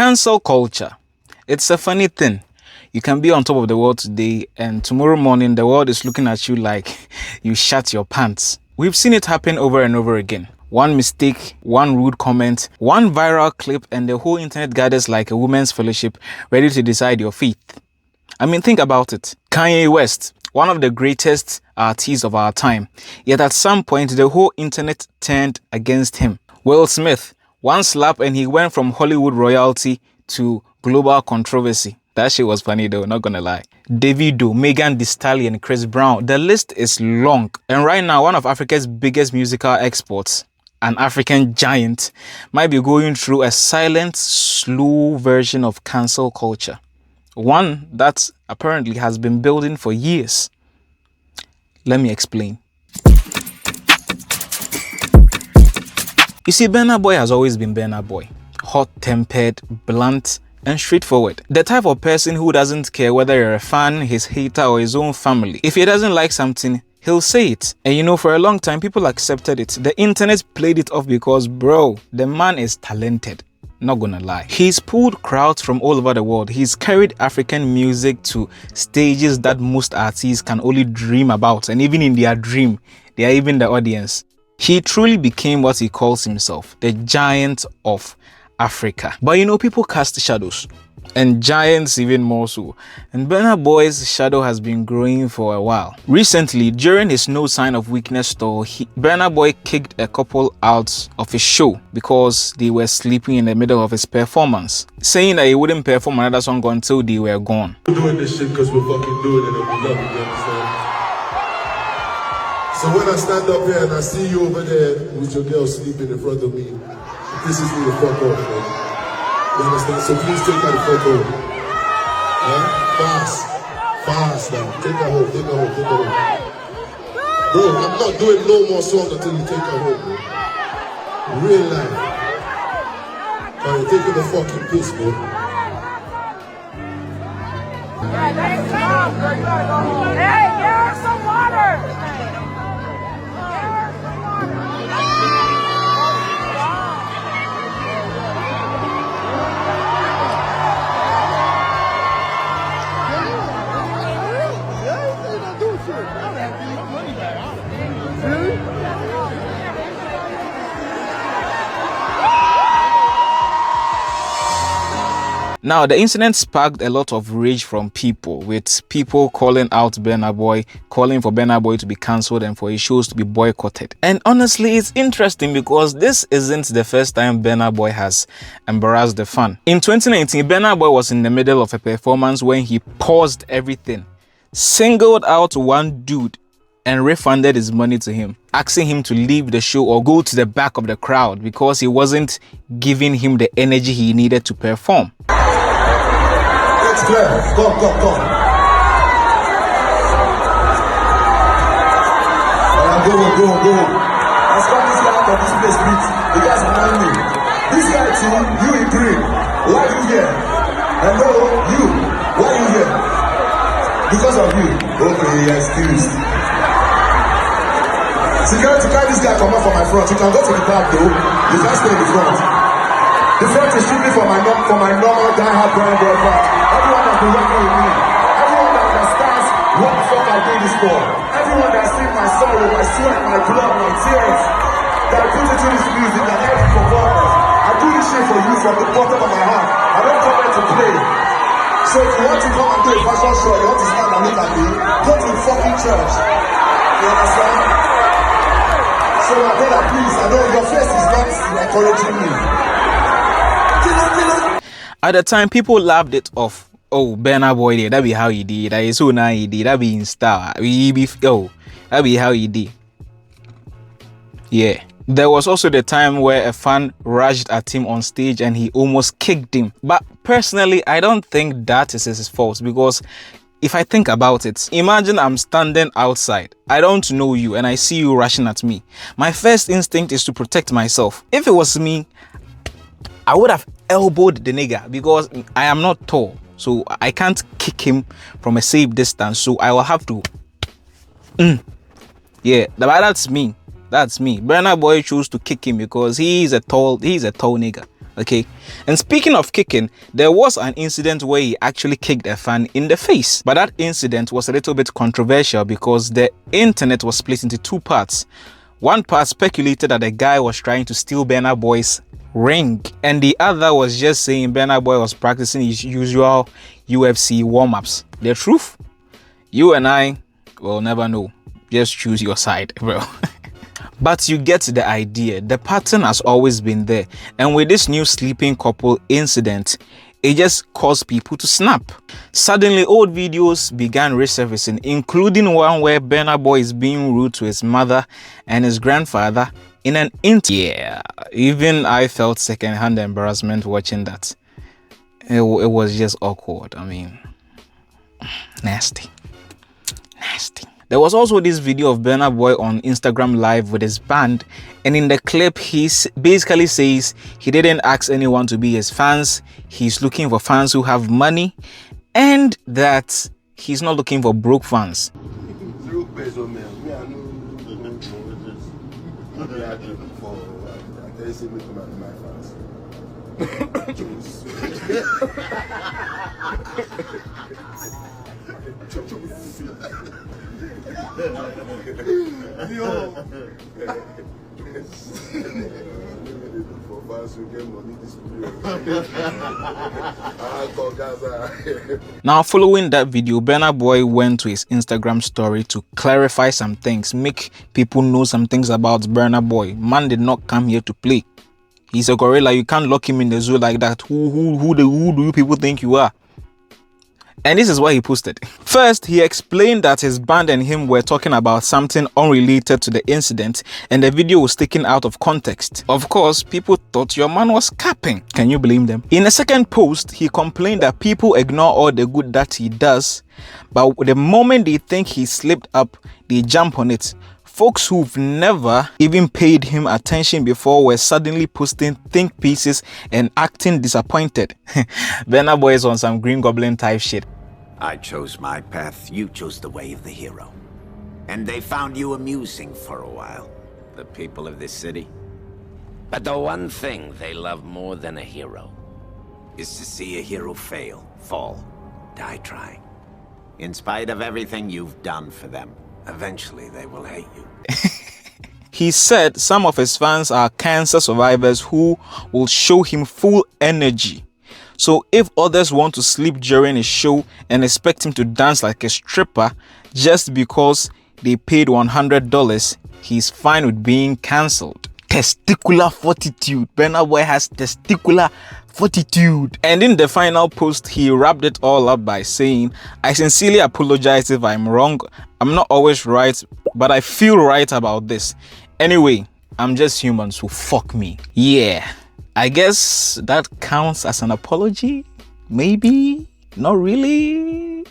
Cancel culture. It's a funny thing. You can be on top of the world today and tomorrow morning the world is looking at you like you shat your pants. We've seen it happen over and over again. One mistake, one rude comment, one viral clip and the whole internet gathers like a women's fellowship ready to decide your fate. I mean, think about it. Kanye West, one of the greatest artists of our time, yet at some point the whole internet turned against him. Will Smith, one slap and he went from Hollywood royalty to global controversy. That shit was funny though, not gonna lie. Davido, Megan Thee Stallion, Chris Brown. The list is long. And right now, one of Africa's biggest musical exports, an African giant, might be going through a silent, slow version of cancel culture. One that apparently has been building for years. Let me explain. You see, Burna Boy has always been Burna Boy. Hot-tempered, blunt, and straightforward. The type of person who doesn't care whether you're a fan, his hater, or his own family. If he doesn't like something, he'll say it. And you know, for a long time, people accepted it. The internet played it off because, bro, the man is talented. Not gonna lie. He's pulled crowds from all over the world. He's carried African music to stages that most artists can only dream about. And even in their dream, they are even the audience. He truly became what he calls himself, the giant of Africa. But you know, people cast shadows, and giants even more so. And Burna Boy's shadow has been growing for a while. Recently, during his No Sign of Weakness tour, Burna Boy kicked a couple out of his show because they were sleeping in the middle of his performance, saying that he wouldn't perform another song until they were gone. We're doing this shit because we're fucking doing it and we love it, you understand? So when I stand up here and I see you over there with your girl sleeping in front of me, this is me to fuck off, man. You understand? So please take that the fuck home. Yeah? Fast now. Take her home, take her home, take her home. Bro, I'm not doing no more songs until you take her home, bro. Real life. Alright, take her the fucking piss, bro. Hey, give her some water! Now, the incident sparked a lot of rage from people, with people calling out Burna Boy, calling for Burna Boy to be cancelled and for his shows to be boycotted. And honestly, it's interesting because this isn't the first time Burna Boy has embarrassed the fan. In 2019, Burna Boy was in the middle of a performance when he paused everything, singled out one dude and refunded his money to him, asking him to leave the show or go to the back of the crowd because he wasn't giving him the energy he needed to perform. It's clear. Go. Alright, go. Let's cut this guy out of this place, please. You guys are annoying me. This guy too, you in green. Why are you here? Hello, you. Why are you here? Because of you. Okay, you're excused. Security, carry this guy come out from my front. You can go to the back though. You can't stay in the front. The front is strictly for my normal die-hard Burna Boy part. Everyone that's been working with me. Everyone that understands what the fuck I do this for. Everyone that's seen my sorrow, my sweat, my blood, my tears. That I put into this music that I for partners. I do this shit for you from the bottom of my heart. I don't come here to play. So if you want to come and do a fashion show, you want to stand and look at me, go to the fucking church. You understand? So my brother, please, I know your face is not encouraging me. At the time, people laughed it off. Oh, Burna Boy did. That be how he did. That is so now he did. That be in star. That be how he did. Yeah. There was also the time where a fan rushed at him on stage and he almost kicked him. But personally, I don't think that is his fault because if I think about it, imagine I'm standing outside. I don't know you and I see you rushing at me. My first instinct is to protect myself. If it was me, I would have elbowed the nigga because I am not tall. So I can't kick him from a safe distance. So I will have to. Yeah, but that's me. That's me. Burna Boy chose to kick him because he's a tall nigga. Okay, and speaking of kicking, there was an incident where he actually kicked a fan in the face, but that incident was a little bit controversial because the internet was split into two parts. One part speculated that the guy was trying to steal Burna Boy's ring, and the other was just saying Burna Boy was practicing his usual UFC warm-ups. The truth, you and I will never know. Just choose your side, bro. But you get the idea. The pattern has always been there, and with this new sleeping couple incident, it just caused people to snap. Suddenly, old videos began resurfacing, including one where Burna Boy is being rude to his mother and his grandfather in an interview. Yeah, even I felt secondhand embarrassment watching that. It was just awkward. I mean, nasty. There was also this video of Burna Boy on Instagram Live with his band, and in the clip he basically says he didn't ask anyone to be his fans, he's looking for fans who have money, and that he's not looking for broke fans. Now, following that video, Burna Boy went to his Instagram story to clarify some things, make people know some things about Burna Boy. Man did not come here to play. He's a gorilla. You can't lock him in the zoo like that. Who do you people think you are? And this is what he posted. First, he explained that his band and him were talking about something unrelated to the incident, and the video was taken out of context. Of course, people thought your man was capping. Can you blame them? In a second post, he complained that people ignore all the good that he does, but the moment they think he slipped up, they jump on it. Folks who've never even paid him attention before were suddenly posting think pieces and acting disappointed. Burna Boy is on some Green Goblin type shit. I chose my path, you chose the way of the hero. And they found you amusing for a while, the people of this city. But the one thing they love more than a hero is to see a hero fail, fall, die trying. In spite of everything you've done for them, eventually they will hate you. He said some of his fans are cancer survivors who will show him full energy. So if others want to sleep during a show and expect him to dance like a stripper just because they paid $100, he's fine with being cancelled. Testicular fortitude. Burna Boy has testicular fortitude. And in the final post, he wrapped it all up by saying, I sincerely apologize if I'm wrong. I'm not always right, but I feel right about this. Anyway, I'm just human, so fuck me. Yeah, I guess that counts as an apology? Maybe? Not really?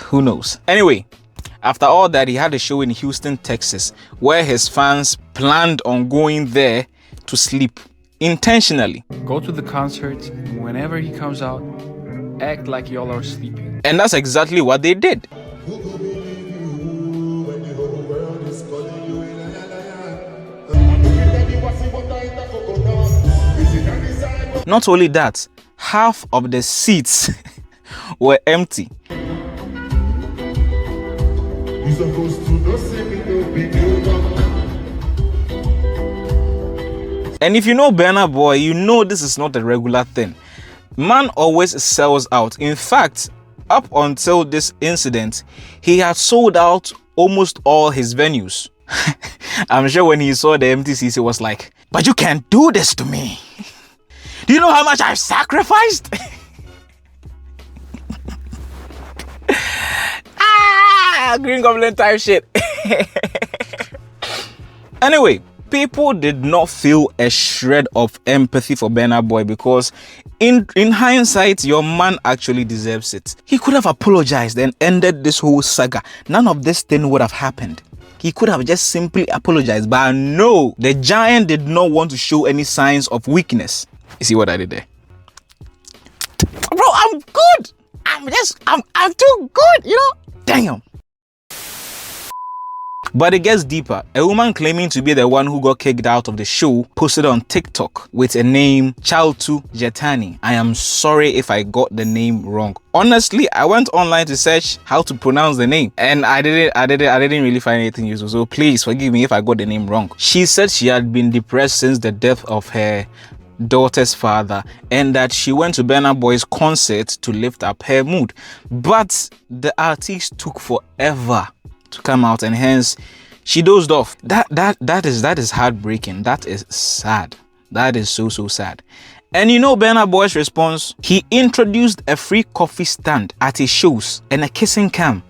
Who knows? Anyway, after all that, he had a show in Houston, Texas, where his fans planned on going there to sleep intentionally. Go to the concert, whenever he comes out, act like y'all are sleeping. And that's exactly what they did. Not only that, half of the seats were empty. And if you know Burna Boy, you know this is not a regular thing. Man always sells out. In fact, up until this incident, he had sold out almost all his venues. I'm sure when he saw the empty seats, he was like, but you can't do this to me. Do you know how much I've sacrificed? Green Goblin type shit. Anyway, people did not feel a shred of empathy for Burna Boy because in hindsight, your man actually deserves it. He could have apologized and ended this whole saga. None of this thing would have happened. He could have just simply apologized, but no, the giant did not want to show any signs of weakness. You see what I did there? Bro, I'm good. I'm too good, you know? Damn. But it gets deeper. A woman claiming to be the one who got kicked out of the show posted on TikTok with a name Chaltu Jetani. I am sorry if I got the name wrong. Honestly, I went online to search how to pronounce the name and I didn't really find anything useful. So please forgive me if I got the name wrong. She said she had been depressed since the death of her daughter's father and that she went to Burna Boy's concert to lift up her mood. But the artist took forever to come out and hence she dozed off. That is heartbreaking. That is sad. That is so sad. And you know Burna Boy's response? He introduced a free coffee stand at his shows and a kissing cam.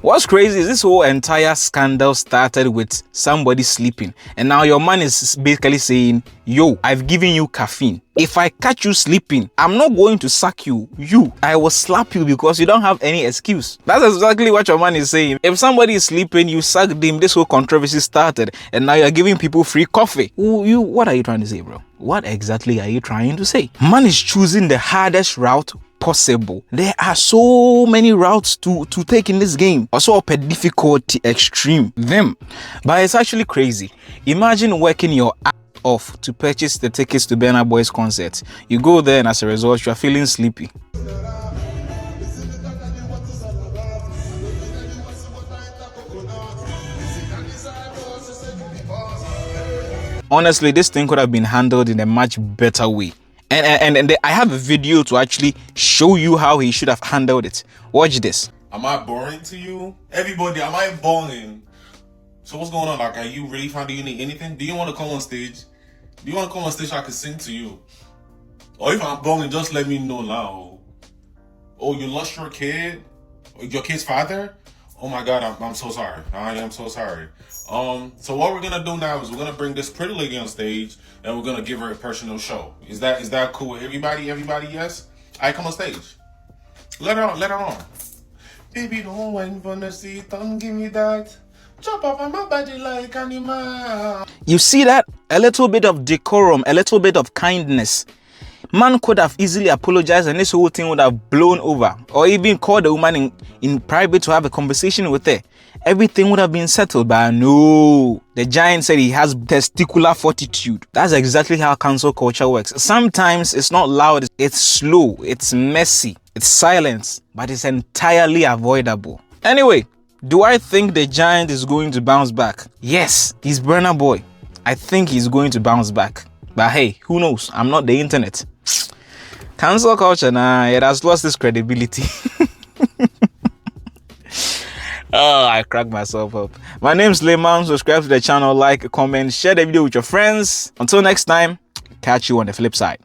What's crazy is this whole entire scandal started with somebody sleeping. And now your man is basically saying, yo, I've given you caffeine. If I catch you sleeping, I'm not going to sack you. I will slap you because you don't have any excuse. That's exactly what your man is saying. If somebody is sleeping, you sacked him, this whole controversy started. And now you're giving people free coffee. What are you trying to say, bro? What exactly are you trying to say? Man is choosing the hardest route possible. There are so many routes to take in this game. Also up a difficulty extreme. But it's actually crazy. Imagine working your ass off to purchase the tickets to Burna Boy's concert. You go there and as a result, you are feeling sleepy. Honestly, this thing could have been handled in a much better way. And I have a video to actually show you how he should have handled it. Watch this. Am I boring to you? Everybody, am I boring? So what's going on? Like, are you really finding you need anything? Do you want to come on stage? Do you want to come on stage so I can sing to you? Or if I'm boring, just let me know now. Oh, you lost your kid? Your kid's father? Oh my God, I'm so sorry. I am so sorry. So what we're gonna do now is we're gonna bring this pretty lady on stage and we're gonna give her a personal show. Is that cool with everybody? Everybody, yes? Alright, come on stage. Let her on. Baby, don't wait for the seat, don't give me that. Jump up on my body like animal. You see that? A little bit of decorum, a little bit of kindness. Man could have easily apologized and this whole thing would have blown over, or even called the woman in private to have a conversation with her. Everything would have been settled, but no. The giant said he has testicular fortitude. That's exactly how cancel culture works. Sometimes it's not loud, it's slow, it's messy, it's silence, but it's entirely avoidable. Anyway, do I think the giant is going to bounce back? Yes, he's Burna Boy. I think he's going to bounce back. But hey, who knows? I'm not the internet. Cancel culture, it has lost its credibility. Oh, I cracked myself up. My name's LeMan. Subscribe to the channel, like, comment, share the video with your friends. Until next time, catch you on the flip side.